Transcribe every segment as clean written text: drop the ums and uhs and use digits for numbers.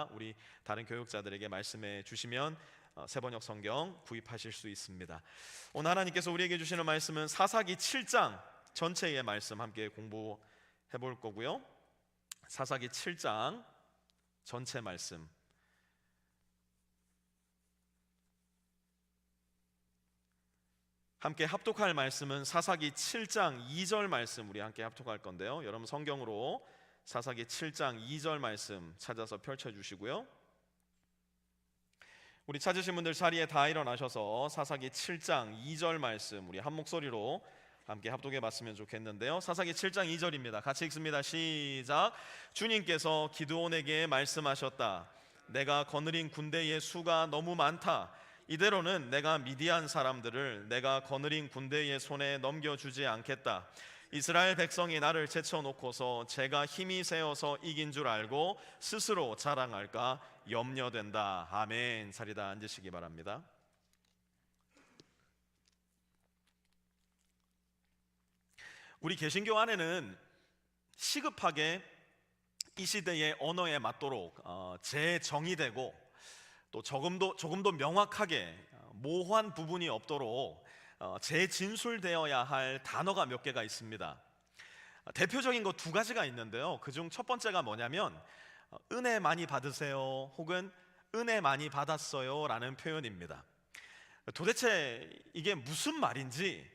있습니다. 우리 다른 교육자들에게 말씀해 주시면 새번역 성경 구입하실 수 있습니다. 오늘 하나님께서 우리에게 주시는 말씀은 사사기 7장 전체의 말씀 함께 공부해 볼 거고요. 사사기 7장 전체 말씀, 함께 합독할 말씀은 사사기 7장 2절 말씀 우리 함께 합독할 건데요. 여러분 성경으로 사사기 7장 2절 말씀 찾아서 펼쳐주시고요. 우리 찾으신 분들 자리에 다 일어나셔서 사사기 7장 2절 말씀 우리 한 목소리로 함께 합독해 봤으면 좋겠는데요. 사사기 7장 2절입니다. 같이 읽습니다. 시작. 주님께서 기드온에게 말씀하셨다. 내가 거느린 군대의 수가 너무 많다. 이대로는 내가 미디안 사람들을 내가 거느린 군대의 손에 넘겨주지 않겠다. 이스라엘 백성이 나를 제쳐놓고서 제가 힘이 세어서 이긴 줄 알고 스스로 자랑할까 염려된다. 아멘. 자리다 앉으시기 바랍니다. 우리 개신교 안에는 시급하게 이 시대의 언어에 맞도록 재정의되고 또 조금도 명확하게 모호한 부분이 없도록 재진술되어야 할 단어가 몇 개가 있습니다. 대표적인 거 두 가지가 있는데요. 그중 첫 번째가 뭐냐면 은혜 많이 받으세요 혹은 은혜 많이 받았어요 라는 표현입니다. 도대체 이게 무슨 말인지,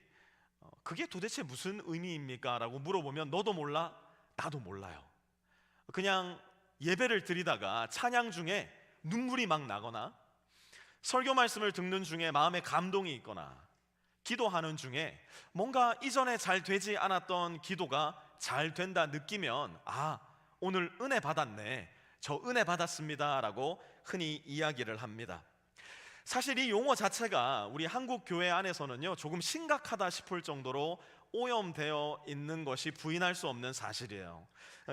그게 도대체 무슨 의미입니까? 라고 물어보면 너도 몰라? 나도 몰라요. 그냥 예배를 드리다가 찬양 중에 눈물이 막 나거나 설교 말씀을 듣는 중에 마음에 감동이 있거나 기도하는 중에 뭔가 이전에 잘 되지 않았던 기도가 잘 된다 느끼면 오늘 은혜 받았네, 저 은혜 받았습니다 라고 흔히 이야기를 합니다. 사실 이 용어 자체가 우리 한국 교회 안에서는요 조금 심각하다 싶을 정도로 오염되어 있는 것이 부인할 수 없는 사실이에요.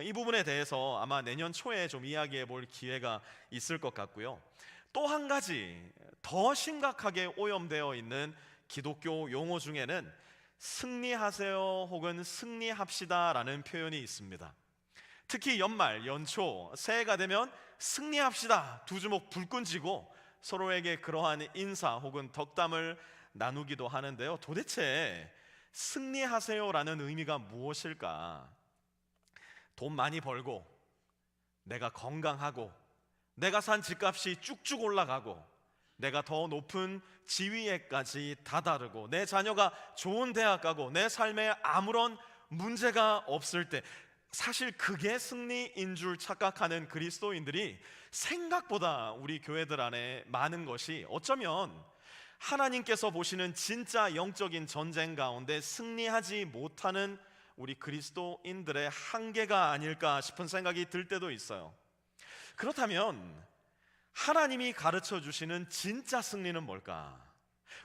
이 부분에 대해서 아마 내년 초에 좀 이야기해 볼 기회가 있을 것 같고요. 또 한 가지 더 심각하게 오염되어 있는 기독교 용어 중에는 승리하세요 혹은 승리합시다 라는 표현이 있습니다. 특히 연말, 연초, 새해가 되면 승리합시다 두 주먹 불끈 쥐고 서로에게 그러한 인사 혹은 덕담을 나누기도 하는데요. 도대체 승리하세요라는 의미가 무엇일까? 돈 많이 벌고, 내가 건강하고, 내가 산 집값이 쭉쭉 올라가고, 내가 더 높은 지위에까지 다다르고, 내 자녀가 좋은 대학 가고, 내 삶에 아무런 문제가 없을 때, 사실 그게 승리인 줄 착각하는 그리스도인들이 생각보다 우리 교회들 안에 많은 것이 어쩌면 하나님께서 보시는 진짜 영적인 전쟁 가운데 승리하지 못하는 우리 그리스도인들의 한계가 아닐까 싶은 생각이 들 때도 있어요. 그렇다면 하나님이 가르쳐 주시는 진짜 승리는 뭘까?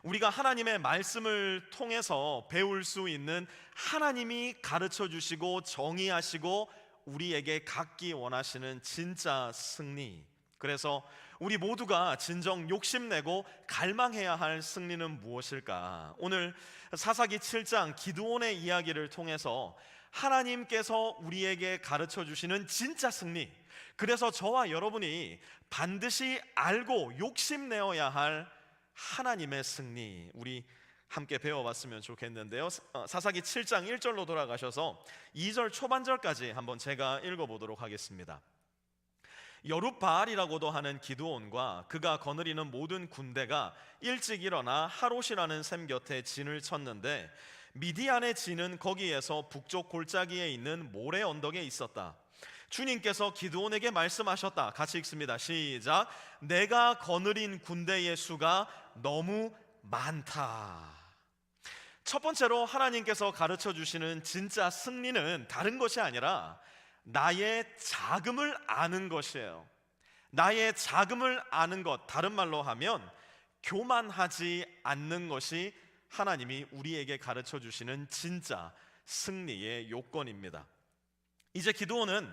우리가 하나님의 말씀을 통해서 배울 수 있는 하나님이 가르쳐 주시고 정의하시고 우리에게 갖기 원하시는 진짜 승리, 그래서 우리 모두가 진정 욕심내고 갈망해야 할 승리는 무엇일까? 오늘 사사기 7장 기드온의 이야기를 통해서 하나님께서 우리에게 가르쳐 주시는 진짜 승리, 그래서 저와 여러분이 반드시 알고 욕심내어야 할 하나님의 승리, 우리 함께 배워봤으면 좋겠는데요. 사사기 7장 1절로 돌아가셔서 2절 초반절까지 한번 제가 읽어보도록 하겠습니다. 여룻바알이라고도 하는 기드온과 그가 거느리는 모든 군대가 일찍 일어나 하롯이라는 샘 곁에 진을 쳤는데 미디안의 진은 거기에서 북쪽 골짜기에 있는 모래 언덕에 있었다. 주님께서 기드온에게 말씀하셨다. 같이 읽습니다. 시작. 내가 거느린 군대의 수가 너무 많다. 첫 번째로 하나님께서 가르쳐 주시는 진짜 승리는 다른 것이 아니라 나의 자금을 아는 것이에요. 나의 자금을 아는 것, 다른 말로 하면 교만하지 않는 것이 하나님이 우리에게 가르쳐 주시는 진짜 승리의 요건입니다. 이제 기드온은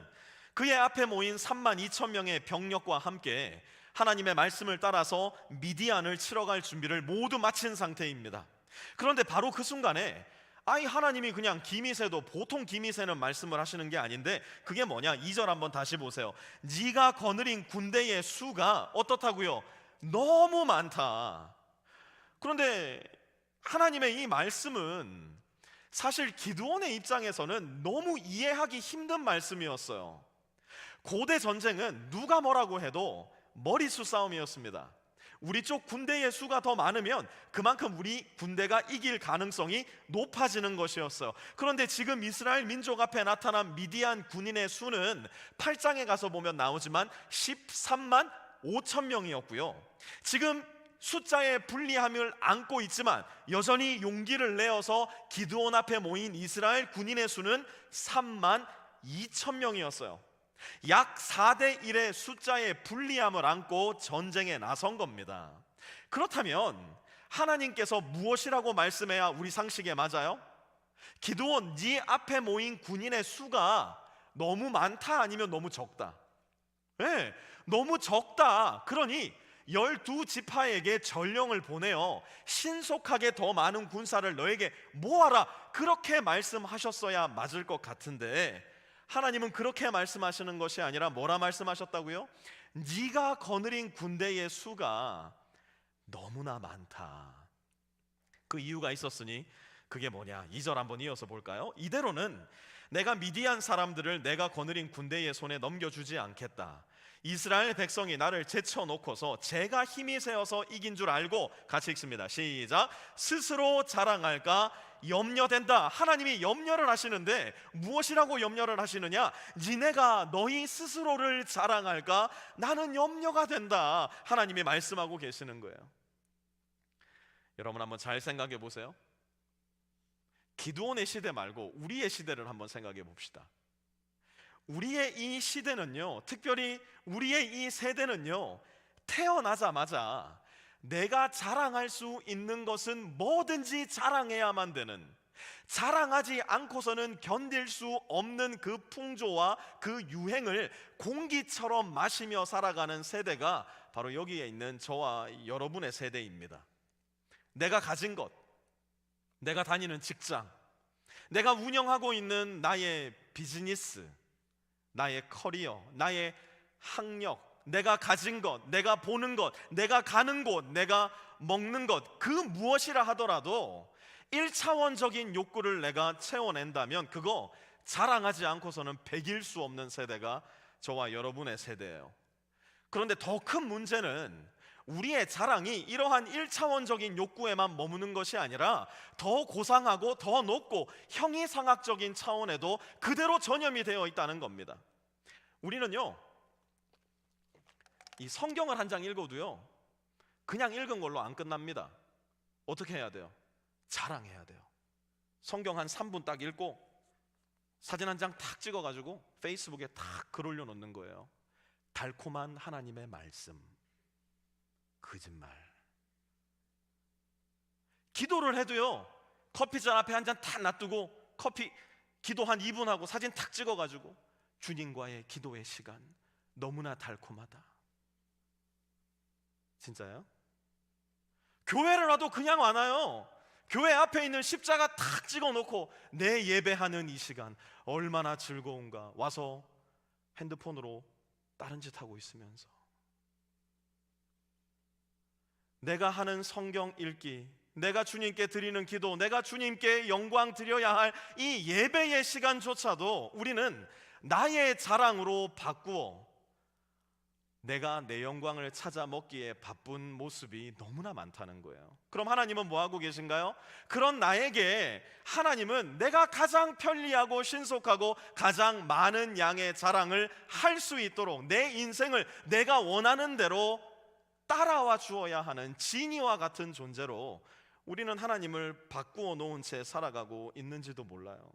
그의 앞에 모인 32,000명의 병력과 함께 하나님의 말씀을 따라서 미디안을 치러 갈 준비를 모두 마친 상태입니다. 그런데 바로 그 순간에 아이 하나님이 그냥 기미새도 보통 기미새는 말씀을 하시는 게 아닌데 그게 뭐냐? 2절 한번 다시 보세요. 네가 거느린 군대의 수가 어떻다고요? 너무 많다. 그런데 하나님의 이 말씀은 사실 기드온의 입장에서는 너무 이해하기 힘든 말씀이었어요. 고대 전쟁은 누가 뭐라고 해도 머리수 싸움이었습니다. 우리 쪽 군대의 수가 더 많으면 그만큼 우리 군대가 이길 가능성이 높아지는 것이었어요. 그런데 지금 이스라엘 민족 앞에 나타난 미디안 군인의 수는 8장에 가서 보면 나오지만 13만 5천 명이었고요. 지금 숫자의 불리함을 안고 있지만 여전히 용기를 내어서 기드온 앞에 모인 이스라엘 군인의 수는 3만 2천 명이었어요. 약 4대 1의 숫자의 불리함을 안고 전쟁에 나선 겁니다. 그렇다면 하나님께서 무엇이라고 말씀해야 우리 상식에 맞아요? 기드온, 네 앞에 모인 군인의 수가 너무 많다 아니면 너무 적다? 네, 너무 적다. 그러니 12지파에게 전령을 보내어 신속하게 더 많은 군사를 너에게 모아라, 그렇게 말씀하셨어야 맞을 것 같은데 하나님은 그렇게 말씀하시는 것이 아니라 뭐라 말씀하셨다고요? 네가 거느린 군대의 수가 너무나 많다. 그 이유가 있었으니 그게 뭐냐? 2절 한번 이어서 볼까요? 이대로는 내가 미디안 사람들을 내가 거느린 군대의 손에 넘겨주지 않겠다. 이스라엘 백성이 나를 제쳐놓고서 제가 힘이 세어서 이긴 줄 알고, 같이 읽습니다. 시작. 스스로 자랑할까 염려된다. 하나님이 염려를 하시는데 무엇이라고 염려를 하시느냐? 니네가 너희 스스로를 자랑할까? 나는 염려가 된다. 하나님이 말씀하고 계시는 거예요. 여러분 한번 잘 생각해 보세요. 기드온의 시대 말고 우리의 시대를 한번 생각해 봅시다. 우리의 이 시대는요, 특별히 우리의 이 세대는요, 태어나자마자 내가 자랑할 수 있는 것은 뭐든지 자랑해야만 되는, 자랑하지 않고서는 견딜 수 없는 그 풍조와 그 유행을 공기처럼 마시며 살아가는 세대가 바로 여기에 있는 저와 여러분의 세대입니다. 내가 가진 것, 내가 다니는 직장, 내가 운영하고 있는 나의 비즈니스, 나의 커리어, 나의 학력, 내가 가진 것, 내가 보는 것, 내가 가는 곳, 내가 먹는 것, 그 무엇이라 하더라도 1차원적인 욕구를 내가 채워낸다면 그거 자랑하지 않고서는 배길 수 없는 세대가 저와 여러분의 세대예요. 그런데 더 큰 문제는 우리의 자랑이 이러한 1차원적인 욕구에만 머무는 것이 아니라 더 고상하고 더 높고 형이상학적인 차원에도 그대로 전염이 되어 있다는 겁니다. 우리는요, 이 성경을 한 장 읽어도요, 그냥 읽은 걸로 안 끝납니다. 어떻게 해야 돼요? 자랑해야 돼요. 성경 한 3분 딱 읽고 사진 한 장 탁 찍어가지고 페이스북에 탁 글 올려놓는 거예요. 달콤한 하나님의 말씀. 거짓말. 기도를 해도요, 커피잔 앞에 한 잔 탁 놔두고 기도 한 2분 하고 사진 탁 찍어가지고 주님과의 기도의 시간 너무나 달콤하다. 진짜요? 교회를 와도 그냥 안 와요. 교회 앞에 있는 십자가 탁 찍어놓고 내 예배하는 이 시간 얼마나 즐거운가. 와서 핸드폰으로 다른 짓 하고 있으면서 내가 하는 성경 읽기, 내가 주님께 드리는 기도, 내가 주님께 영광 드려야 할 이 예배의 시간조차도 우리는 나의 자랑으로 바꾸어 내가 내 영광을 찾아 먹기에 바쁜 모습이 너무나 많다는 거예요. 그럼 하나님은 뭐 하고 계신가요? 그런 나에게 하나님은 내가 가장 편리하고 신속하고 가장 많은 양의 자랑을 할 수 있도록 내 인생을 내가 원하는 대로 따라와 주어야 하는 지니와 같은 존재로 우리는 하나님을 바꾸어 놓은 채 살아가고 있는지도 몰라요.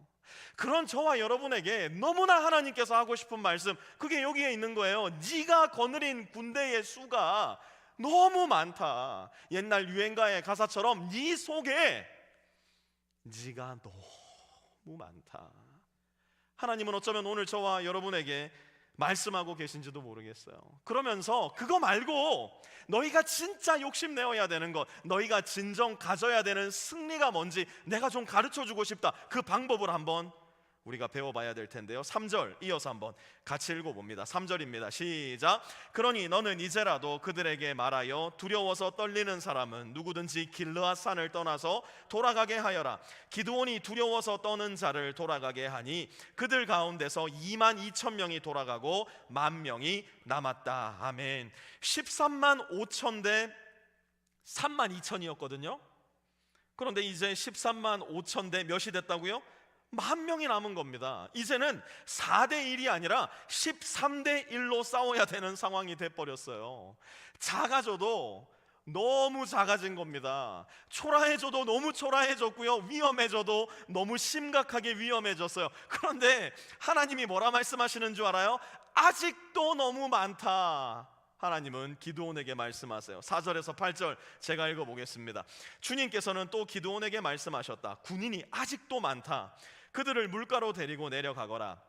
그런 저와 여러분에게 너무나 하나님께서 하고 싶은 말씀, 그게 여기에 있는 거예요. 네가 거느린 군대의 수가 너무 많다. 옛날 유행가의 가사처럼 네 속에 네가 너무 많다. 하나님은 어쩌면 오늘 저와 여러분에게 말씀하고 계신지도 모르겠어요. 그러면서 그거 말고 너희가 진짜 욕심내어야 되는 것, 너희가 진정 가져야 되는 승리가 뭔지 내가 좀 가르쳐주고 싶다. 그 방법을 한번 우리가 배워봐야 될 텐데요. 3절 이어서 한번 같이 읽어봅니다. 3절입니다. 시작. 그러니 너는 이제라도 그들에게 말하여 두려워서 떨리는 사람은 누구든지 길르앗 산을 떠나서 돌아가게 하여라. 기드온이 두려워서 떠는 자를 돌아가게 하니 그들 가운데서 2만 2천 명이 돌아가고 1만 명이 남았다. 아멘. 13만 5천 대 3만 2천이었거든요. 그런데 이제 13만 5천 대 몇이 됐다고요? 1만 명이 남은 겁니다. 이제는 4대 1이 아니라 13대 1로 싸워야 되는 상황이 돼버렸어요. 작아져도 너무 작아진 겁니다. 초라해져도 너무 초라해졌고요, 위험해져도 너무 심각하게 위험해졌어요. 그런데 하나님이 뭐라 말씀하시는 줄 알아요? 아직도 너무 많다. 하나님은 기드온에게 말씀하세요. 4절에서 8절 제가 읽어보겠습니다. 주님께서는 또 기드온에게 말씀하셨다. 군인이 아직도 많다. 그들을 물가로 데리고 내려가거라.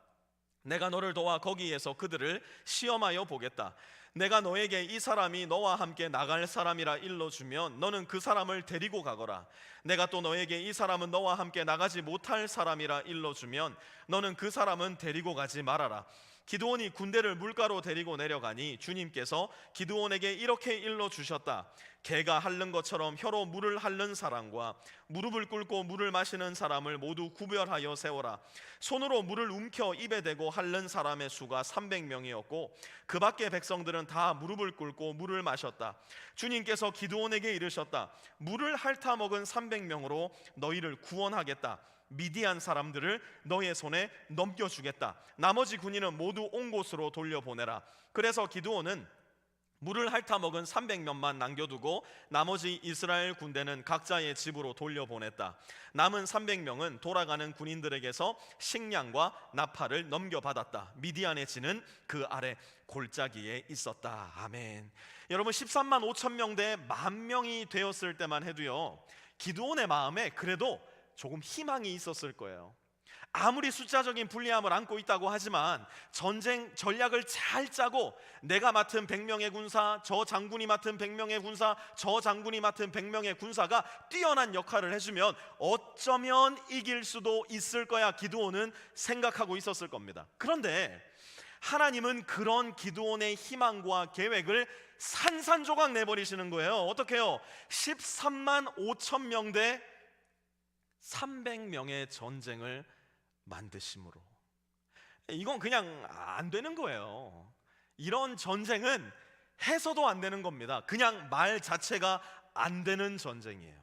내가 너를 도와 거기에서 그들을 시험하여 보겠다. 내가 너에게 이 사람이 너와 함께 나갈 사람이라 일러주면 너는 그 사람을 데리고 가거라. 내가 또 너에게 이 사람은 너와 함께 나가지 못할 사람이라 일러주면 너는 그 사람은 데리고 가지 말아라. 기드온이 군대를 물가로 데리고 내려가니 주님께서 기드온에게 이렇게 일러주셨다. 개가 핥는 것처럼 혀로 물을 핥는 사람과 무릎을 꿇고 물을 마시는 사람을 모두 구별하여 세워라. 손으로 물을 움켜 입에 대고 핥는 사람의 수가 300명이었고 그 밖의 백성들은 다 무릎을 꿇고 물을 마셨다. 주님께서 기드온에게 이르셨다. 물을 핥아 먹은 300명으로 너희를 구원하겠다. 미디안 사람들을 너의 손에 넘겨주겠다. 나머지 군인은 모두 온 곳으로 돌려보내라. 그래서 기드온은 물을 핥아 먹은 300명만 남겨두고 나머지 이스라엘 군대는 각자의 집으로 돌려보냈다. 남은 300명은 돌아가는 군인들에게서 식량과 나팔을 넘겨받았다. 미디안의 진은 그 아래 골짜기에 있었다. 아멘. 여러분, 13만 5천 명 대 1만 명이 되었을 때만 해도요, 기드온의 마음에 그래도 조금 희망이 있었을 거예요. 아무리 숫자적인 불리함을 안고 있다고 하지만 전쟁 전략을 잘 짜고 내가 맡은 100명의 군사, 저 장군이 맡은 100명의 군사, 저 장군이 맡은 100명의 군사가 뛰어난 역할을 해주면 어쩌면 이길 수도 있을 거야, 기드온은 생각하고 있었을 겁니다. 그런데 하나님은 그런 기드온의 희망과 계획을 산산조각 내버리시는 거예요. 어떻게 해요? 13만 5천 명 대 300명의 전쟁을 만드심으로. 이건 그냥 안 되는 거예요. 이런 전쟁은 해서도 안 되는 겁니다. 그냥 말 자체가 안 되는 전쟁이에요.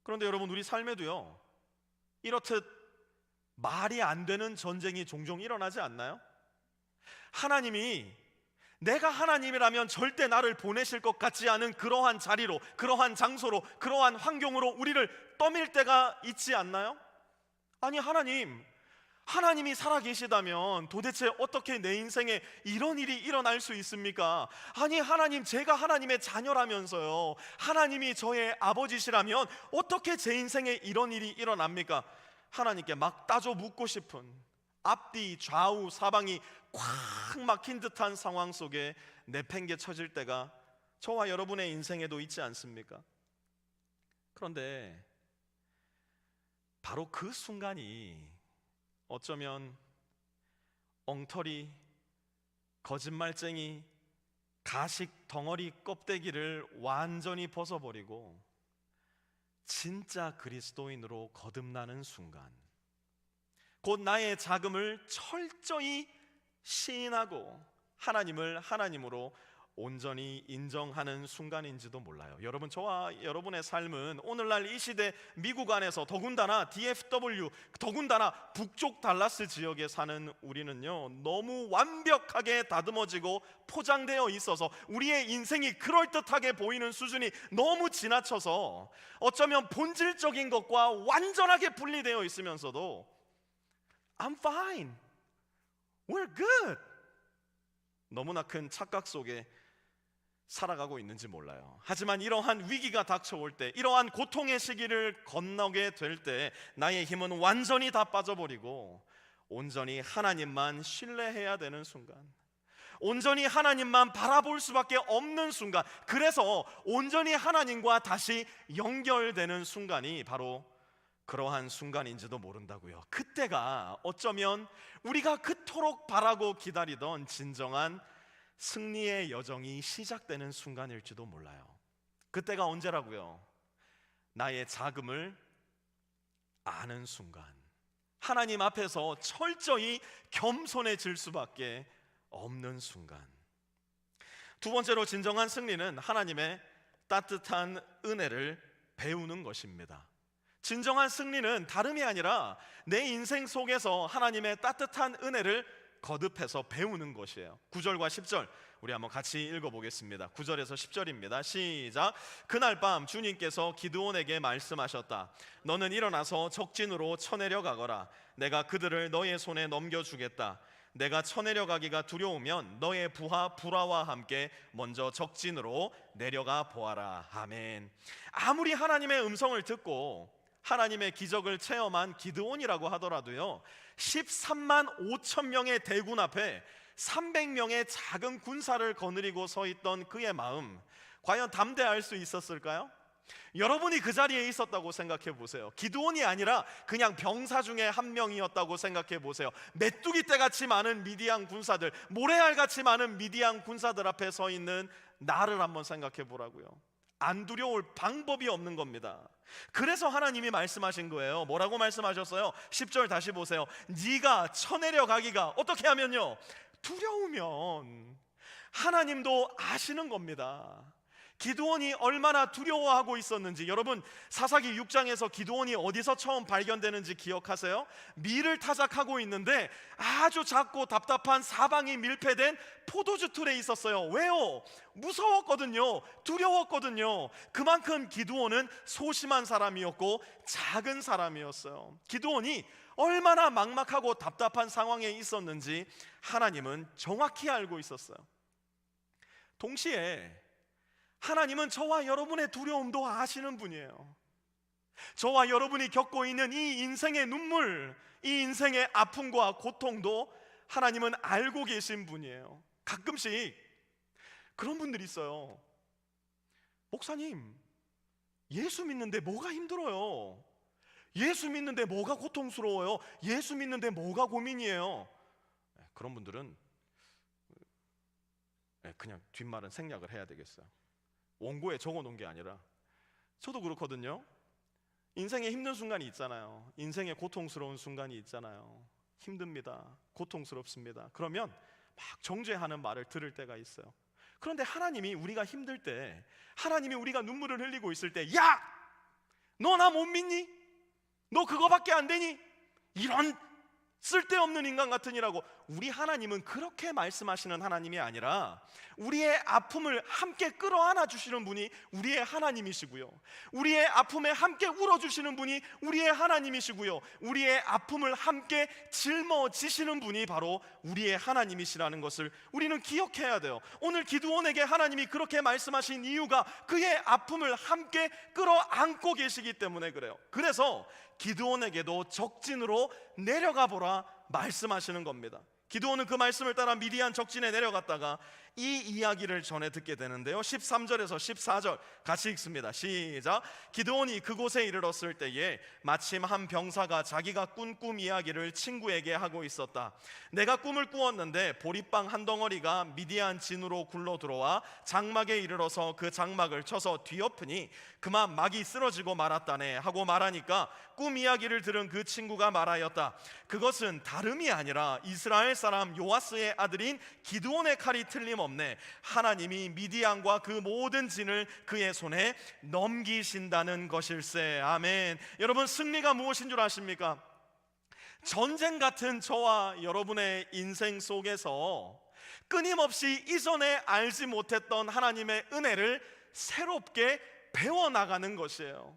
그런데 여러분, 우리 삶에도요, 이렇듯 말이 안 되는 전쟁이 종종 일어나지 않나요? 하나님이 내가 하나님이라면 절대 나를 보내실 것 같지 않은 그러한 자리로, 그러한 장소로, 그러한 환경으로 우리를 떠밀 때가 있지 않나요? 아니, 하나님이 살아계시다면 도대체 어떻게 내 인생에 이런 일이 일어날 수 있습니까? 아니, 하나님, 제가 하나님의 자녀라면서요, 하나님이 저의 아버지시라면 어떻게 제 인생에 이런 일이 일어납니까? 하나님께 막 따져 묻고 싶은, 앞뒤 좌우 사방이 꽉 막힌 듯한 상황 속에 내팽개쳐질 때가 저와 여러분의 인생에도 있지 않습니까? 그런데 바로 그 순간이 어쩌면 엉터리, 거짓말쟁이, 가식 덩어리 껍데기를 완전히 벗어버리고 진짜 그리스도인으로 거듭나는 순간, 곧 나의 자금을 철저히 시인하고 하나님을 하나님으로 온전히 인정하는 순간인지도 몰라요. 여러분, 저와 여러분의 삶은 오늘날 이 시대 미국 안에서 더군다나 DFW, 더군다나 북쪽 달라스 지역에 사는 우리는요, 너무 완벽하게 다듬어지고 포장되어 있어서 우리의 인생이 그럴듯하게 보이는 수준이 너무 지나쳐서 어쩌면 본질적인 것과 완전하게 분리되어 있으면서도 I'm fine, we're good, 너무나 큰 착각 속에 살아가고 있는지 몰라요. 하지만 이러한 위기가 닥쳐올 때, 이러한 고통의 시기를 건너게 될 때 나의 힘은 완전히 다 빠져버리고 온전히 하나님만 신뢰해야 되는 순간, 온전히 하나님만 바라볼 수밖에 없는 순간, 그래서 온전히 하나님과 다시 연결되는 순간이 바로 그러한 순간인지도 모른다고요. 그때가 어쩌면 우리가 그토록 바라고 기다리던 진정한 승리의 여정이 시작되는 순간일지도 몰라요. 그때가 언제라고요? 나의 자금을 아는 순간, 하나님 앞에서 철저히 겸손해질 수밖에 없는 순간. 두 번째로 진정한 승리는 하나님의 따뜻한 은혜를 배우는 것입니다. 진정한 승리는 다름이 아니라 내 인생 속에서 하나님의 따뜻한 은혜를 거듭해서 배우는 것이에요. 9절과 10절 우리 한번 같이 읽어보겠습니다. 9절에서 10절입니다. 시작. 그날 밤 주님께서 기드온에게 말씀하셨다. 너는 일어나서 적진으로 쳐내려 가거라. 내가 그들을 너의 손에 넘겨주겠다. 내가 쳐내려 가기가 두려우면 너의 부하 불화와 함께 먼저 적진으로 내려가 보아라. 아멘. 아무리 하나님의 음성을 듣고 하나님의 기적을 체험한 기드온이라고 하더라도요, 13만 5천 명의 대군 앞에 300명의 작은 군사를 거느리고 서 있던 그의 마음, 과연 담대할 수 있었을까요? 여러분이 그 자리에 있었다고 생각해 보세요. 기드온이 아니라 그냥 병사 중에 한 명이었다고 생각해 보세요. 메뚜기 떼같이 많은 미디안 군사들, 모래알같이 많은 미디안 군사들 앞에 서 있는 나를 한번 생각해 보라고요. 안 두려울 방법이 없는 겁니다. 그래서 하나님이 말씀하신 거예요. 뭐라고 말씀하셨어요? 10절 다시 보세요. 네가 쳐내려 가기가 어떻게 하면요? 두려우면. 하나님도 아시는 겁니다. 기드온이 얼마나 두려워하고 있었는지. 여러분, 사사기 6장에서 기드온이 어디서 처음 발견되는지 기억하세요? 밀을 타작하고 있는데 아주 작고 답답한 사방이 밀폐된 포도주 틀에 있었어요. 왜요? 무서웠거든요. 두려웠거든요. 그만큼 기드온은 소심한 사람이었고 작은 사람이었어요. 기드온이 얼마나 막막하고 답답한 상황에 있었는지 하나님은 정확히 알고 있었어요. 동시에 하나님은 저와 여러분의 두려움도 아시는 분이에요. 저와 여러분이 겪고 있는 이 인생의 눈물, 이 인생의 아픔과 고통도 하나님은 알고 계신 분이에요. 가끔씩 그런 분들이 있어요. 목사님, 예수 믿는데 뭐가 힘들어요? 예수 믿는데 뭐가 고통스러워요? 예수 믿는데 뭐가 고민이에요? 그런 분들은 그냥 뒷말은 생략을 해야 되겠어요. 원고에 적어놓은 게 아니라, 저도 그렇거든요. 인생에 힘든 순간이 있잖아요. 인생에 고통스러운 순간이 있잖아요. 힘듭니다. 고통스럽습니다. 그러면 막 정죄하는 말을 들을 때가 있어요. 그런데 하나님이 우리가 힘들 때, 하나님이 우리가 눈물을 흘리고 있을 때, 야! 너 나 못 믿니? 너 그거밖에 안 되니? 이런 쓸데없는 인간 같으니라고. 우리 하나님은 그렇게 말씀하시는 하나님이 아니라 우리의 아픔을 함께 끌어안아 주시는 분이 우리의 하나님이시고요, 우리의 아픔에 함께 울어주시는 분이 우리의 하나님이시고요, 우리의 아픔을 함께 짊어지시는 분이 바로 우리의 하나님이시라는 것을 우리는 기억해야 돼요. 오늘 기드온에게 하나님이 그렇게 말씀하신 이유가 그의 아픔을 함께 끌어안고 계시기 때문에 그래요. 그래서 기드온에게도 적진으로 내려가 보라 말씀하시는 겁니다. 기드온은 그 말씀을 따라 미디안 적진에 내려갔다가 이 이야기를 전해 듣게 되는데요. 13절에서 14절 같이 읽습니다. 시작. 기드온이 그곳에 이르렀을 때에 마침 한 병사가 자기가 꾼 꿈 이야기를 친구에게 하고 있었다. 내가 꿈을 꾸었는데 보리빵 한 덩어리가 미디안 진으로 굴러 들어와 장막에 이르러서 그 장막을 쳐서 뒤엎으니 그만 막이 쓰러지고 말았다네 하고 말하니까 꿈 이야기를 들은 그 친구가 말하였다. 그것은 다름이 아니라 이스라엘 사람 요아스의 아들인 기드온의 칼이 틀림없네. 하나님이 미디안과 그 모든 진을 그의 손에 넘기신다는 것일세. 아멘. 여러분, 승리가 무엇인 줄 아십니까? 전쟁 같은 저와 여러분의 인생 속에서 끊임없이 이전에 알지 못했던 하나님의 은혜를 새롭게 배워나가는 것이에요.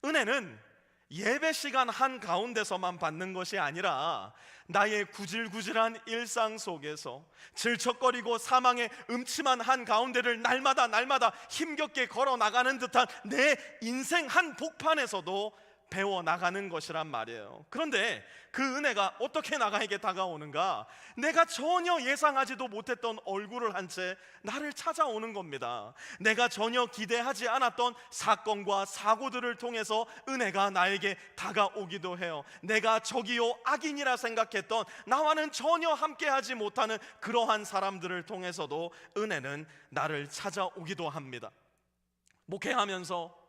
은혜는 예배 시간 한가운데서만 받는 것이 아니라 나의 구질구질한 일상 속에서 질척거리고 사망의 음침한 한가운데를 날마다 힘겹게 걸어나가는 듯한 내 인생 한 복판에서도 배워 나가는 것이란 말이에요. 그런데 그 은혜가 어떻게 나에게 다가오는가? 내가 전혀 예상하지도 못했던 얼굴을 한 채 나를 찾아오는 겁니다. 내가 전혀 기대하지 않았던 사건과 사고들을 통해서 은혜가 나에게 다가오기도 해요. 내가 저기요 악인이라 생각했던, 나와는 전혀 함께하지 못하는 그러한 사람들을 통해서도 은혜는 나를 찾아오기도 합니다. 목회하면서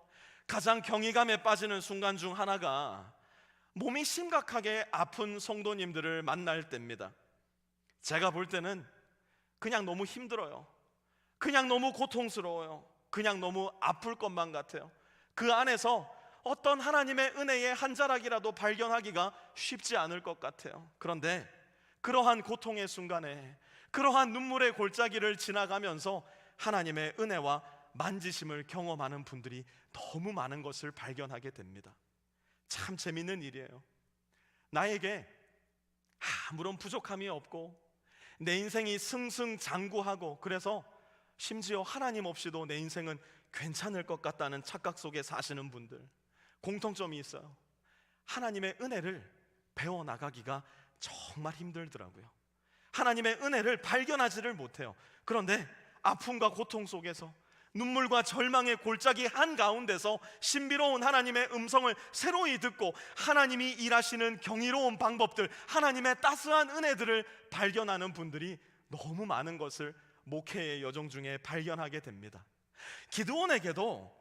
가장 경이감에 빠지는 순간 중 하나가 몸이 심각하게 아픈 성도님들을 만날 때입니다. 제가 볼 때는 그냥 너무 힘들어요. 그냥 너무 고통스러워요. 그냥 너무 아플 것만 같아요. 그 안에서 어떤 하나님의 은혜의 한 자락이라도 발견하기가 쉽지 않을 것 같아요. 그런데 그러한 고통의 순간에, 그러한 눈물의 골짜기를 지나가면서 하나님의 은혜와 만지심을 경험하는 분들이 너무 많은 것을 발견하게 됩니다. 참 재밌는 일이에요. 나에게 아무런 부족함이 없고 내 인생이 승승장구하고, 그래서 심지어 하나님 없이도 내 인생은 괜찮을 것 같다는 착각 속에 사시는 분들, 공통점이 있어요. 하나님의 은혜를 배워나가기가 정말 힘들더라고요. 하나님의 은혜를 발견하지를 못해요. 그런데 아픔과 고통 속에서, 눈물과 절망의 골짜기 한가운데서 신비로운 하나님의 음성을 새로이 듣고 하나님이 일하시는 경이로운 방법들, 하나님의 따스한 은혜들을 발견하는 분들이 너무 많은 것을 목회의 여정 중에 발견하게 됩니다. 기드온에게도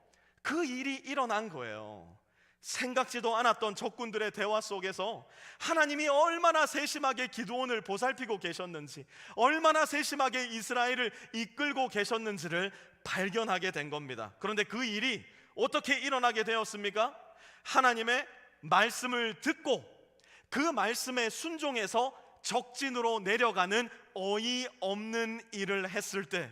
그 일이 일어난 거예요. 생각지도 않았던 적군들의 대화 속에서 하나님이 얼마나 세심하게 기드온을 보살피고 계셨는지, 얼마나 세심하게 이스라엘을 이끌고 계셨는지를 발견하게 된 겁니다. 그런데 그 일이 어떻게 일어나게 되었습니까? 하나님의 말씀을 듣고 그 말씀에 순종해서 적진으로 내려가는 어이없는 일을 했을 때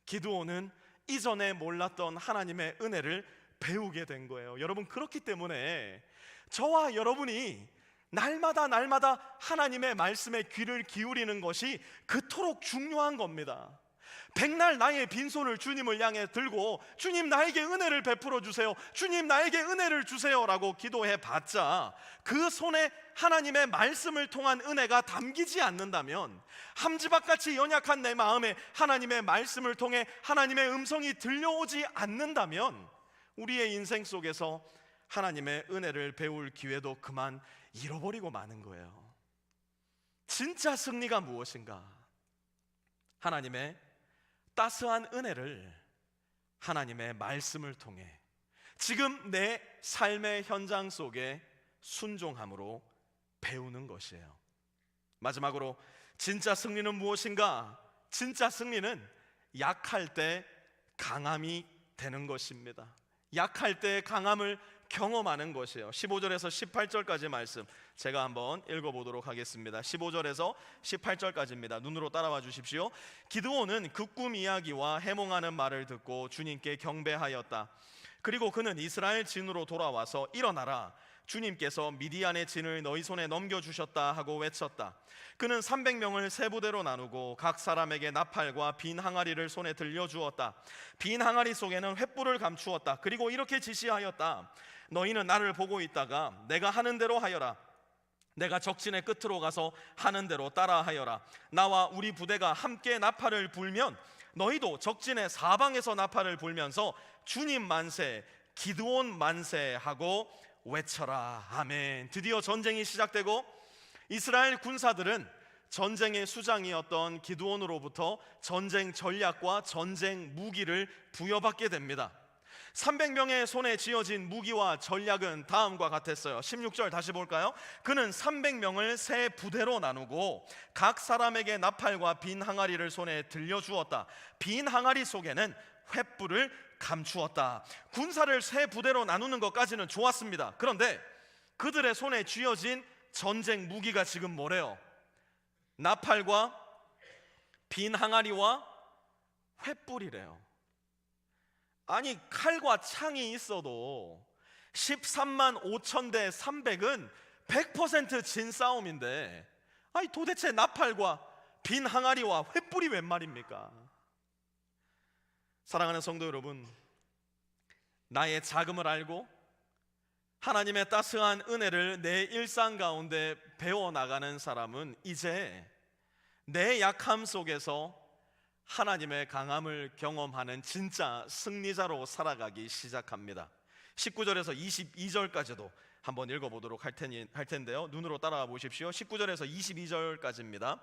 기드온은 이전에 몰랐던 하나님의 은혜를 배우게 된 거예요. 여러분, 그렇기 때문에 저와 여러분이 날마다 하나님의 말씀에 귀를 기울이는 것이 그토록 중요한 겁니다. 백날 나의 빈손을 주님을 향해 들고 주님 나에게 은혜를 베풀어 주세요, 주님 나에게 은혜를 주세요 라고 기도해 봤자 그 손에 하나님의 말씀을 통한 은혜가 담기지 않는다면, 함지박같이 연약한 내 마음에 하나님의 말씀을 통해 하나님의 음성이 들려오지 않는다면 우리의 인생 속에서 하나님의 은혜를 배울 기회도 그만 잃어버리고 마는 거예요. 진짜 승리가 무엇인가? 하나님의 따스한 은혜를 하나님의 말씀을 통해 지금 내 삶의 현장 속에 순종함으로 배우는 것이에요. 마지막으로 진짜 승리는 무엇인가? 진짜 승리는 약할 때 강함이 되는 것입니다. 약할 때 강함을 경험하는 것이에요. 15절에서 18절까지 말씀 제가 한번 읽어보도록 하겠습니다. 15절에서 18절까지입니다. 눈으로 따라와 주십시오. 기드온은 그 꿈 이야기와 해몽하는 말을 듣고 주님께 경배하였다. 그리고 그는 이스라엘 진으로 돌아와서 일어나라, 주님께서 미디안의 진을 너희 손에 넘겨주셨다 하고 외쳤다. 그는 300명을 세 부대로 나누고 각 사람에게 나팔과 빈 항아리를 손에 들려주었다. 빈 항아리 속에는 횃불을 감추었다. 그리고 이렇게 지시하였다. 너희는 나를 보고 있다가 내가 하는 대로 하여라. 내가 적진의 끝으로 가서 하는 대로 따라하여라. 나와 우리 부대가 함께 나팔을 불면 너희도 적진의 사방에서 나팔을 불면서 주님 만세, 기드온 만세 하고 외쳐라. 아멘. 드디어 전쟁이 시작되고 이스라엘 군사들은 전쟁의 수장이었던 기드온으로부터 전쟁 전략과 전쟁 무기를 부여받게 됩니다. 300명의 손에 쥐어진 무기와 전략은 다음과 같았어요. 16절 다시 볼까요? 그는 300명을 세 부대로 나누고 각 사람에게 나팔과 빈 항아리를 손에 들려주었다. 빈 항아리 속에는 횃불을 감추었다. 군사를 세 부대로 나누는 것까지는 좋았습니다. 그런데 그들의 손에 쥐어진 전쟁 무기가 지금 뭐래요? 나팔과 빈 항아리와 횃불이래요. 아니, 칼과 창이 있어도 13만 5천 대 300은 100% 진 싸움인데, 아니 도대체 나팔과 빈 항아리와 횃불이 웬 말입니까? 사랑하는 성도 여러분, 나의 자금을 알고 하나님의 따스한 은혜를 내 일상 가운데 배워나가는 사람은 이제 내 약함 속에서 하나님의 강함을 경험하는 진짜 승리자로 살아가기 시작합니다. 19절에서 22절까지도 한번 읽어보도록 할 텐데요, 눈으로 따라와 보십시오. 19절에서 22절까지입니다.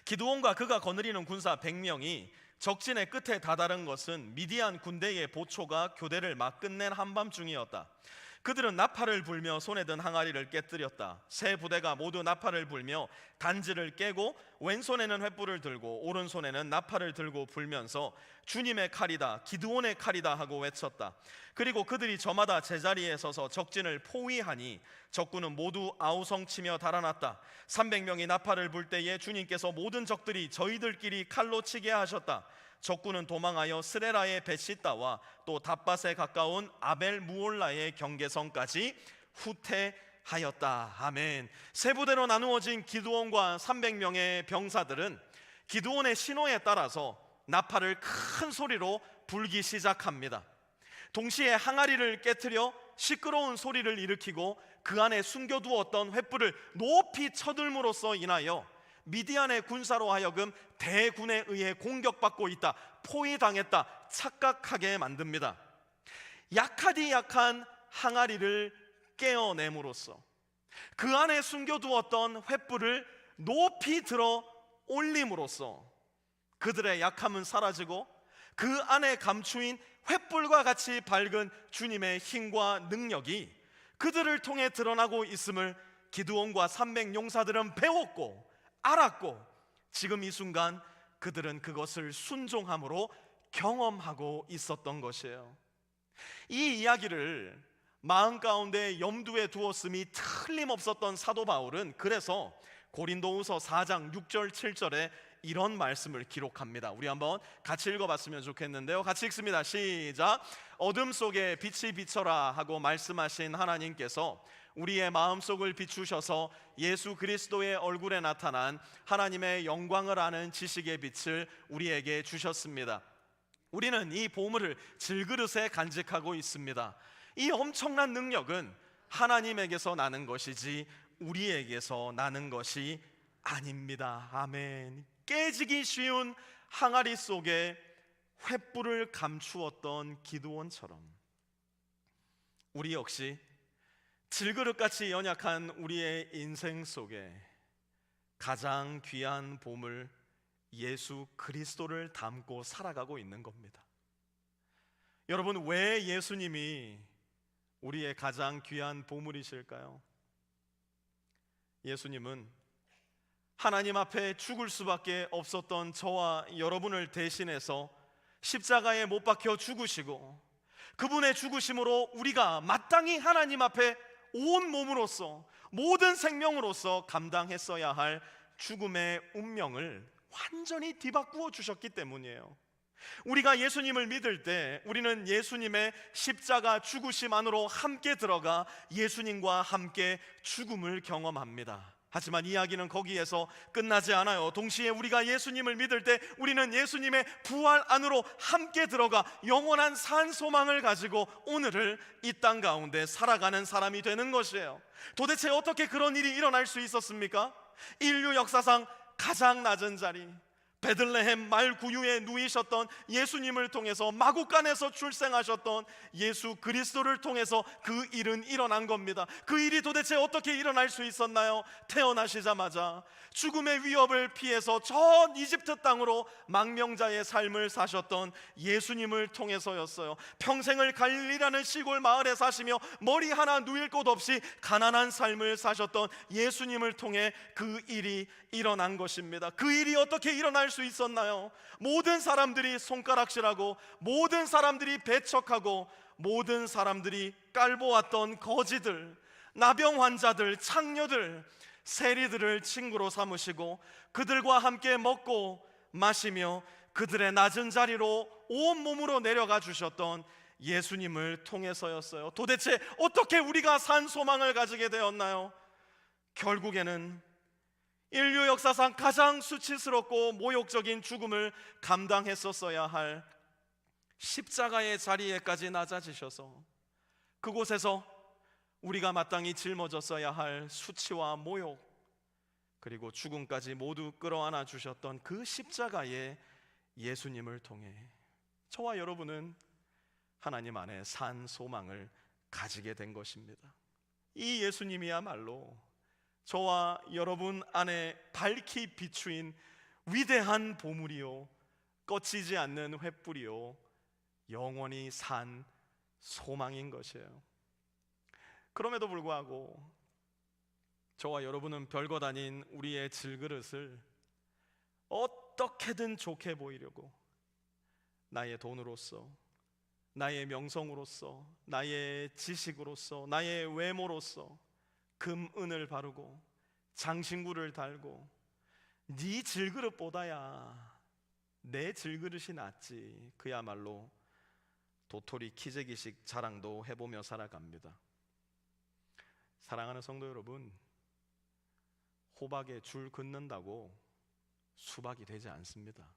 기드온과 그가 거느리는 군사 100명이 적진의 끝에 다다른 것은 미디안 군대의 보초가 교대를 막 끝낸 한밤중이었다. 그들은 나팔을 불며 손에 든 항아리를 깨뜨렸다. 세 부대가 모두 나팔을 불며 단지를 깨고 왼손에는 횃불을 들고 오른손에는 나팔을 들고 불면서 주님의 칼이다, 기드온의 칼이다 하고 외쳤다. 그리고 그들이 저마다 제자리에 서서 적진을 포위하니 적군은 모두 아우성치며 달아났다. 300명이 나팔을 불 때에 주님께서 모든 적들이 저희들끼리 칼로 치게 하셨다. 적군은 도망하여 스레라의 벳시다와 또 답밭에 가까운 아벨 무올라의 경계선까지 후퇴하였다. 아멘. 세 부대로 나누어진 기드온과 300명의 병사들은 기드온의 신호에 따라서 나팔을 큰 소리로 불기 시작합니다. 동시에 항아리를 깨트려 시끄러운 소리를 일으키고 그 안에 숨겨두었던 횃불을 높이 쳐들므로써 인하여 미디안의 군사로 하여금 대군에 의해 공격받고 있다, 포위당했다 착각하게 만듭니다. 약하디 약한 항아리를 깨어냄으로써 그 안에 숨겨두었던 횃불을 높이 들어 올림으로써 그들의 약함은 사라지고 그 안에 감추인 횃불과 같이 밝은 주님의 힘과 능력이 그들을 통해 드러나고 있음을 기드온과 300 용사들은 배웠고 알았고, 지금 이 순간 그들은 그것을 순종함으로 경험하고 있었던 것이에요. 이 이야기를 마음 가운데 염두에 두었음이 틀림없었던 사도 바울은 그래서 고린도후서 4장 6절 7절에 이런 말씀을 기록합니다. 우리 한번 같이 읽어봤으면 좋겠는데요, 같이 읽습니다. 시작. 어둠 속에 빛이 비쳐라 하고 말씀하신 하나님께서 우리의 마음속을 비추셔서 예수 그리스도의 얼굴에 나타난 하나님의 영광을 아는 지식의 빛을 우리에게 주셨습니다. 우리는 이 보물을 질그릇에 간직하고 있습니다. 이 엄청난 능력은 하나님에게서 나는 것이지 우리에게서 나는 것이 아닙니다. 아멘. 깨지기 쉬운 항아리 속에 횃불을 감추었던 기드온처럼 우리 역시 질그릇같이 연약한 우리의 인생 속에 가장 귀한 보물 예수 그리스도를 담고 살아가고 있는 겁니다. 여러분, 왜 예수님이 우리의 가장 귀한 보물이실까요? 예수님은 하나님 앞에 죽을 수밖에 없었던 저와 여러분을 대신해서 십자가에 못 박혀 죽으시고 그분의 죽으심으로 우리가 마땅히 하나님 앞에 온 몸으로서 모든 생명으로서 감당했어야 할 죽음의 운명을 완전히 뒤바꾸어 주셨기 때문이에요. 우리가 예수님을 믿을 때 우리는 예수님의 십자가 죽으심 안으로 함께 들어가 예수님과 함께 죽음을 경험합니다. 하지만 이야기는 거기에서 끝나지 않아요. 동시에 우리가 예수님을 믿을 때 우리는 예수님의 부활 안으로 함께 들어가 영원한 산 소망을 가지고 오늘을 이 땅 가운데 살아가는 사람이 되는 것이에요. 도대체 어떻게 그런 일이 일어날 수 있었습니까? 인류 역사상 가장 낮은 자리, 베들레헴 말구유에 누이셨던 예수님을 통해서 마구간에서 출생하셨던 예수 그리스도를 통해서 그 일은 일어난 겁니다. 그 일이 도대체 어떻게 일어날 수 있었나요? 태어나시자마자 죽음의 위협을 피해서 전 이집트 땅으로 망명자의 삶을 사셨던 예수님을 통해서였어요. 평생을 갈릴리라는 시골 마을에 사시며 머리 하나 누일 곳 없이 가난한 삶을 사셨던 예수님을 통해 그 일이 일어난 것입니다. 그 일이 어떻게 일어날 수 있었나요? 모든 사람들이 손가락질하고 모든 사람들이 배척하고 모든 사람들이 깔보았던 거지들, 나병 환자들, 창녀들, 세리들을 친구로 삼으시고 그들과 함께 먹고 마시며 그들의 낮은 자리로 온몸으로 내려가 주셨던 예수님을 통해서였어요. 도대체 어떻게 우리가 산 소망을 가지게 되었나요? 결국에는 인류 역사상 가장 수치스럽고 모욕적인 죽음을 감당했었어야 할 십자가의 자리에까지 낮아지셔서 그곳에서 우리가 마땅히 짊어졌어야 할 수치와 모욕, 그리고 죽음까지 모두 끌어안아 주셨던 그 십자가의 예수님을 통해 저와 여러분은 하나님 안에 산 소망을 가지게 된 것입니다. 이 예수님이야말로 저와 여러분 안에 밝히 비추인 위대한 보물이요, 꺼지지 않는 횃불이요, 영원히 산 소망인 것이에요. 그럼에도 불구하고 저와 여러분은 별것 아닌 우리의 질그릇을 어떻게든 좋게 보이려고 나의 돈으로서, 나의 명성으로서, 나의 지식으로서, 나의 외모로서 금, 은을 바르고 장신구를 달고 네 질그릇보다야 내 질그릇이 낫지, 그야말로 도토리 키재기식 자랑도 해보며 살아갑니다. 사랑하는 성도 여러분, 호박에 줄 긋는다고 수박이 되지 않습니다.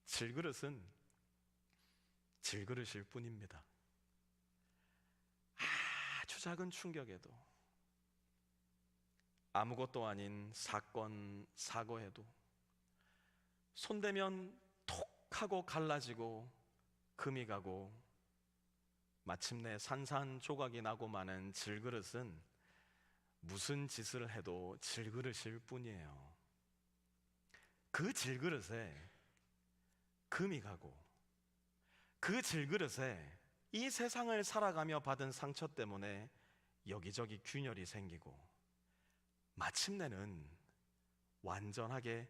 질그릇은 질그릇일 뿐입니다. 아주 작은 충격에도, 아무것도 아닌 사건, 사고에도 손대면 톡 하고 갈라지고 금이 가고 마침내 산산조각이 나고 마는 질그릇은 무슨 짓을 해도 질그릇일 뿐이에요. 그 질그릇에 금이 가고 그 질그릇에 이 세상을 살아가며 받은 상처 때문에 여기저기 균열이 생기고 마침내는 완전하게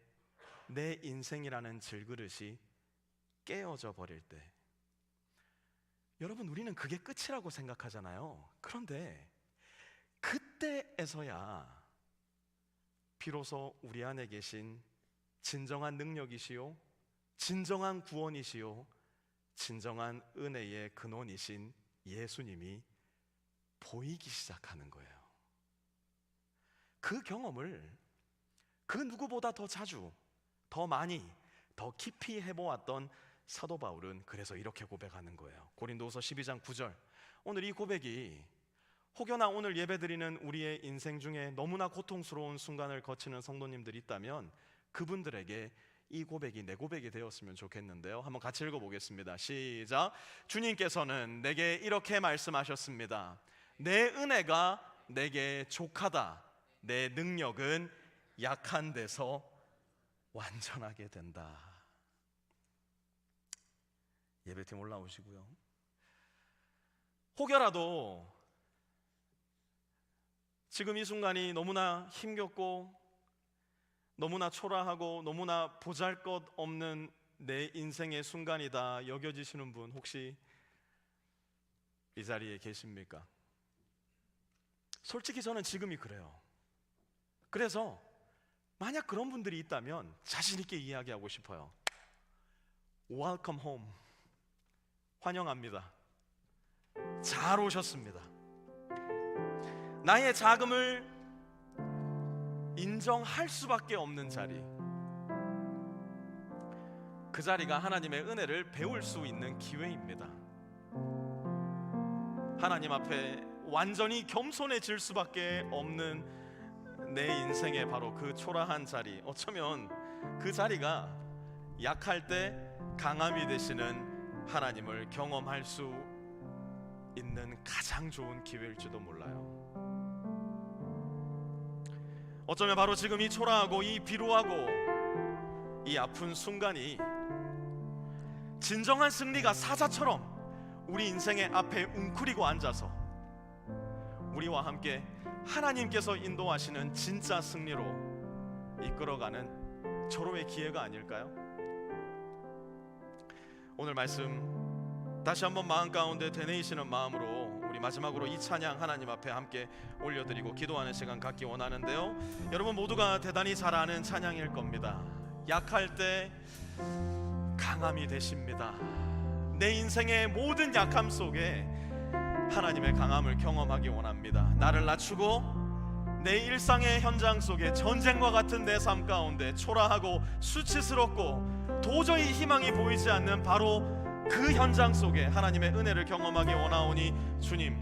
내 인생이라는 질그릇이 깨어져 버릴 때, 여러분, 우리는 그게 끝이라고 생각하잖아요. 그런데 그때에서야 비로소 우리 안에 계신 진정한 능력이시요, 진정한 구원이시요, 진정한 은혜의 근원이신 예수님이 보이기 시작하는 거예요. 그 경험을 그 누구보다 더 자주, 더 많이, 더 깊이 해보았던 사도 바울은 그래서 이렇게 고백하는 거예요. 고린도후서 12장 9절. 오늘 이 고백이 혹여나 오늘 예배드리는 우리의 인생 중에 너무나 고통스러운 순간을 거치는 성도님들이 있다면 그분들에게 이 고백이 내 고백이 되었으면 좋겠는데요. 한번 같이 읽어보겠습니다. 시작. 주님께서는 내게 이렇게 말씀하셨습니다. 내 은혜가 내게 족하다. 내 능력은 약한 데서 완전하게 된다. 예배팀 올라오시고요. 혹여라도 지금 이 순간이 너무나 힘겹고 너무나 초라하고 너무나 보잘것없는 내 인생의 순간이다 여겨지시는 분 혹시 이 자리에 계십니까? 솔직히 저는 지금이 그래요. 그래서 만약 그런 분들이 있다면 자신 있게 이야기하고 싶어요. Welcome home. 환영합니다. 잘 오셨습니다. 나의 자금을 인정할 수밖에 없는 자리, 그 자리가 하나님의 은혜를 배울 수 있는 기회입니다. 하나님 앞에 완전히 겸손해질 수밖에 없는 내 인생의 바로 그 초라한 자리, 어쩌면 그 자리가 약할 때 강함이 되시는 하나님을 경험할 수 있는 가장 좋은 기회일지도 몰라요. 어쩌면 바로 지금 이 초라하고 이 비루하고 이 아픈 순간이 진정한 승리가 사자처럼 우리 인생의 앞에 웅크리고 앉아서 우리와 함께 하나님께서 인도하시는 진짜 승리로 이끌어가는 절호의 기회가 아닐까요? 오늘 말씀 다시 한번 마음 가운데 되뇌이시는 마음으로 우리 마지막으로 이 찬양 하나님 앞에 함께 올려드리고 기도하는 시간 갖기 원하는데요. 여러분 모두가 대단히 잘 아는 찬양일 겁니다. 약할 때 강함이 되십니다. 내 인생의 모든 약함 속에 하나님의 강함을 경험하기 원합니다. 나를 낮추고 내 일상의 현장 속에 전쟁과 같은 내 삶 가운데 초라하고 수치스럽고 도저히 희망이 보이지 않는 바로 그 현장 속에 하나님의 은혜를 경험하기 원하오니 주님,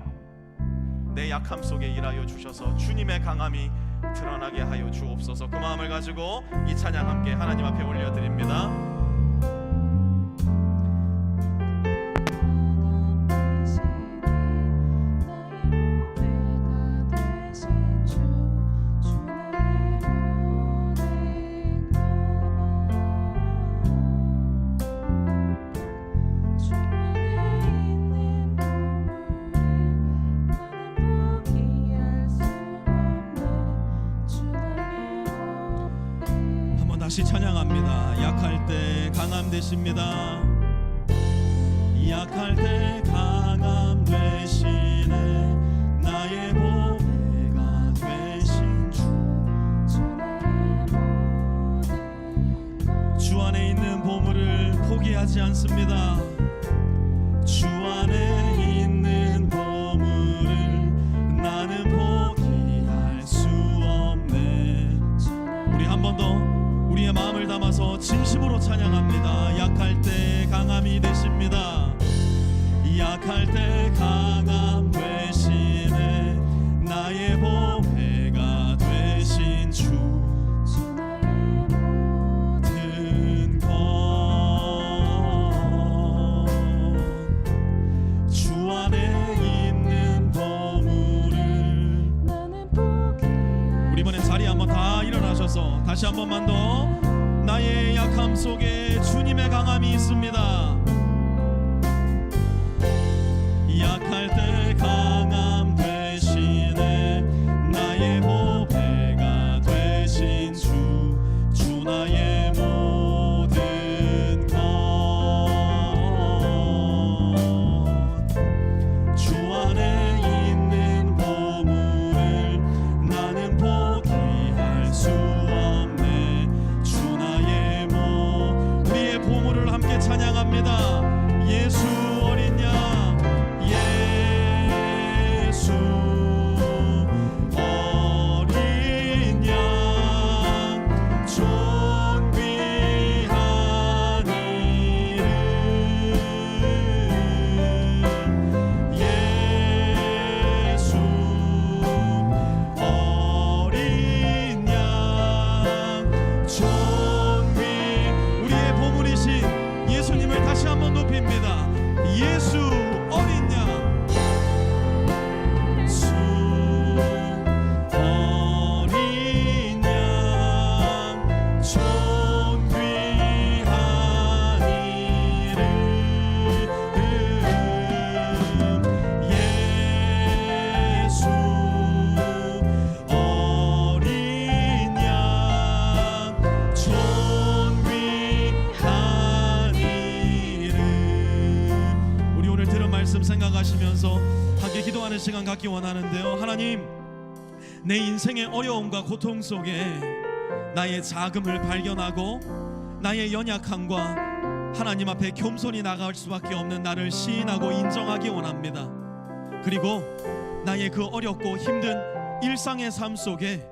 내 약함 속에 일하여 주셔서 주님의 강함이 드러나게 하여 주옵소서. 그 마음을 가지고 이 찬양 함께 하나님 앞에 올려드립니다. 다시 찬양합니다. 약할 때 강함 되십니다. 약할 때 강함 되시네. 나의 보배가 되신 주 안에 있는 보물을 포기하지 않습니다. 주 안에 있는 보물을 나는 포기할 수 없네. 우리 한 번 더 우리의 마음을 담아서 진심으로 찬양합니다. 약할 때 강함이 되십니다. 약할 때 강함 되시네. 나의 보배가 되신 주 모든 것 주 안에 있는 보물을 우리 이번엔 자리에 한번 다 일어나셔서 다시 한 번만 더 나의 약함 속에 주님의 강함이 있습니다. 약할 때 강함 되시네. 나의 보배가 되신 주 나의 모든 것 주 안에 있는 보물을 나는 포기할 수 없네. 주 나의 우리의 보물을 함께 찬양합니다. 예수 어린 양, 예수 어린 양, 존귀한 이름, 예수 어린 양, 우리의 보물이신 예수님을 다시 한번 높입니다. 예수 어린 양, 예수 어린 양, 존귀한 이름, 예수 어린 양, 존귀한 이름. 우리 오늘 들은 말씀 생각하시면서 함께 기도하는 시간 갖기 원하는데요. 하나님, 내 인생의 어려움과 고통 속에 나의 자금을 발견하고 나의 연약함과 하나님 앞에 겸손히 나갈 수밖에 없는 나를 시인하고 인정하기 원합니다. 그리고 나의 그 어렵고 힘든 일상의 삶 속에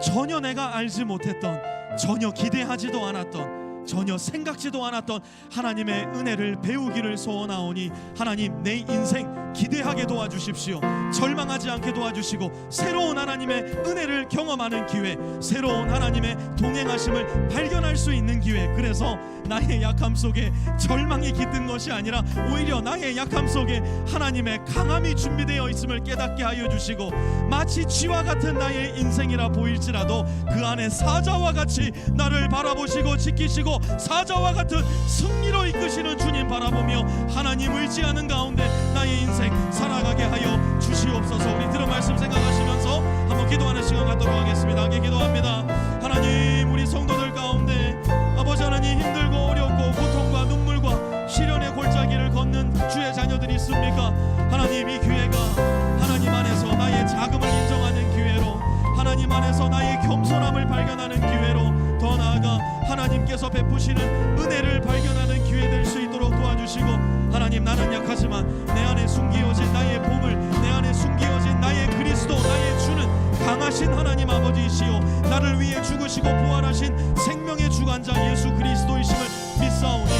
전혀 내가 알지 못했던, 전혀 기대하지도 않았던, 전혀 생각지도 않았던 하나님의 은혜를 배우기를 소원하오니 하나님, 내 인생 기대하게 도와주십시오. 절망하지 않게 도와주시고 새로운 하나님의 은혜를 경험하는 기회, 새로운 하나님의 동행하심을 발견할 수 있는 기회. 그래서 나의 약함 속에 절망이 깃든 것이 아니라 오히려 나의 약함 속에 하나님의 강함이 준비되어 있음을 깨닫게 하여 주시고, 마치 쥐와 같은 나의 인생이라 보일지라도 그 안에 사자와 같이 나를 바라보시고 지키시고 사자와 같은 승리로 이끄시는 주님 바라보며 하나님 의지하는 가운데 나의 인생 살아가게 하여 주시옵소서. 우리 들은 말씀 생각하시면서 한번 기도하는 시간 갖도록 하겠습니다. 함께 기도합니다. 하나님, 우리 성도들 가운데 아버지 하나님, 힘들고 어렵고 고통과 눈물과 시련의 골짜기를 걷는 주의 자녀들이 있습니까? 하나님, 이 기회가 하나님 안에서 나의 자금을 인정하는 기회로, 하나님 안에서 나의 겸손함을 발견하는 기회로, 더 나아가 하나님께서 베푸시는 은혜를 발견하는 기회 될 수 있도록 도와주시고, 하나님, 나는 약하지만 내 안에 숨기어진 나의 보물, 내 안에 숨기어진 나의 그리스도, 나의 주는 강하신 하나님 아버지이시오, 나를 위해 죽으시고 부활하신 생명의 주관자 예수 그리스도이심을 믿사오니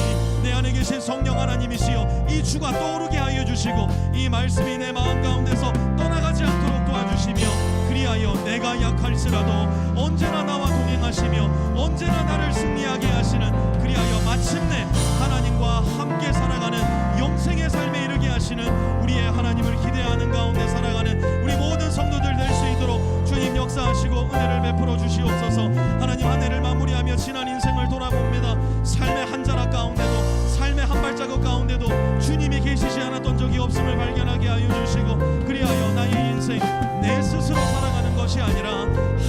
내 안에 계신 성령 하나님이시여 이 주가 떠오르게 하여 주시고 이 말씀이 내 마음 가운데서 떠나가지 않도록 도와주시며 그리하여 내가 약할지라도 언제나 나와 동행하시며 언제나 나를 승리하게 하시는 그리하여 마침내 하나님과 함께 살아가는 영생의 삶에 이르게 하시는 우리의 하나님을 기대하는 가운데 살아가는 우리 모든 성도들 될 수 있도록 주님 역사하시고 은혜를 베풀어 주시옵소서. 하나님 한 해를 마무리하며 지난 인생을 돌아봅니다. 삶의 한 자락 가운데도 삶의 한 발자국 가운데도 주님이 계시지 않았던 적이 없음을 발견하게 하여 주시고 그리하여 나의 인생 내 스스로 살아가는 것이 아니라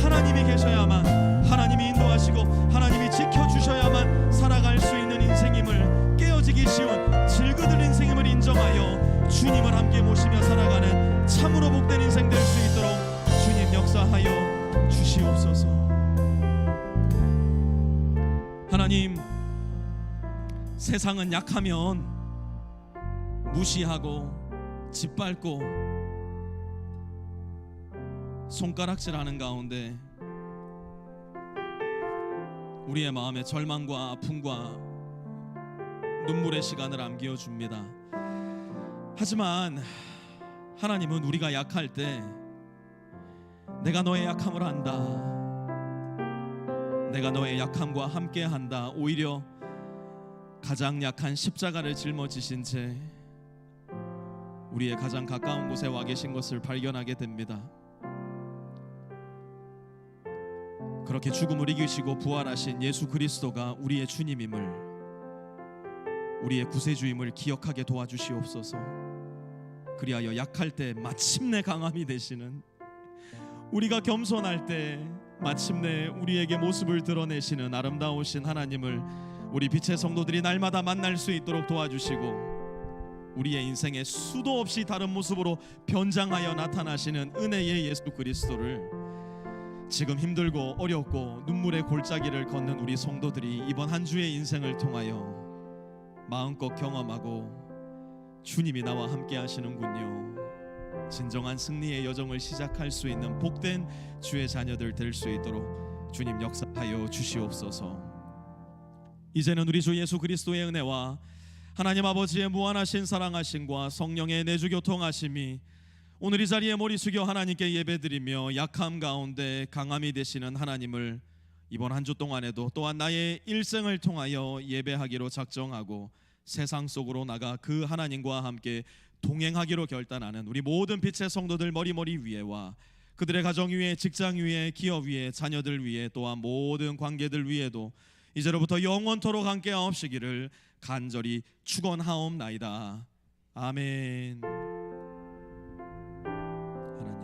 하나님이 계셔야만 하나님이 인도하시고 하나님이 지켜주셔야만 살아갈 수 있는 인생임을 깨어지기 쉬운 질그들 인생임을 인정하여 주님을 함께 모시며 살아가는 참으로 복된 인생 될 수 있도록 주님 역사하여 주시옵소서. 하나님, 세상은 약하면 무시하고 짓밟고 손가락질하는 가운데 우리의 마음에 절망과 아픔과 눈물의 시간을 안겨줍니다. 하지만 하나님은 우리가 약할 때 내가 너의 약함을 안다, 내가 너의 약함과 함께한다, 오히려 가장 약한 십자가를 짊어지신 채 우리의 가장 가까운 곳에 와 계신 것을 발견하게 됩니다. 그렇게 죽음을 이기시고 부활하신 예수 그리스도가 우리의 주님임을, 우리의 구세주임을 기억하게 도와주시옵소서. 그리하여 약할 때 마침내 강함이 되시는, 우리가 겸손할 때 마침내 우리에게 모습을 드러내시는 아름다우신 하나님을 우리 빛의 성도들이 날마다 만날 수 있도록 도와주시고 우리의 인생에 수도 없이 다른 모습으로 변장하여 나타나시는 은혜의 예수 그리스도를 지금 힘들고 어렵고 눈물의 골짜기를 걷는 우리 성도들이 이번 한 주의 인생을 통하여 마음껏 경험하고 주님이 나와 함께 하시는군요, 진정한 승리의 여정을 시작할 수 있는 복된 주의 자녀들 될 수 있도록 주님 역사하여 주시옵소서. 이제는 우리 주 예수 그리스도의 은혜와 하나님 아버지의 무한하신 사랑하심과 성령의 내주 교통하심이 오늘 이 자리에 머리 숙여 하나님께 예배드리며 약함 가운데 강함이 되시는 하나님을 이번 한 주 동안에도 또한 나의 일생을 통하여 예배하기로 작정하고 세상 속으로 나가 그 하나님과 함께 동행하기로 결단하는 우리 모든 빛의 성도들 머리 위에와 그들의 가정 위에, 직장 위에, 기업 위에, 자녀들 위에, 또한 모든 관계들 위에도 이제로부터 영원토록 함께 하옵시기를 간절히 축원하옵나이다. 아멘.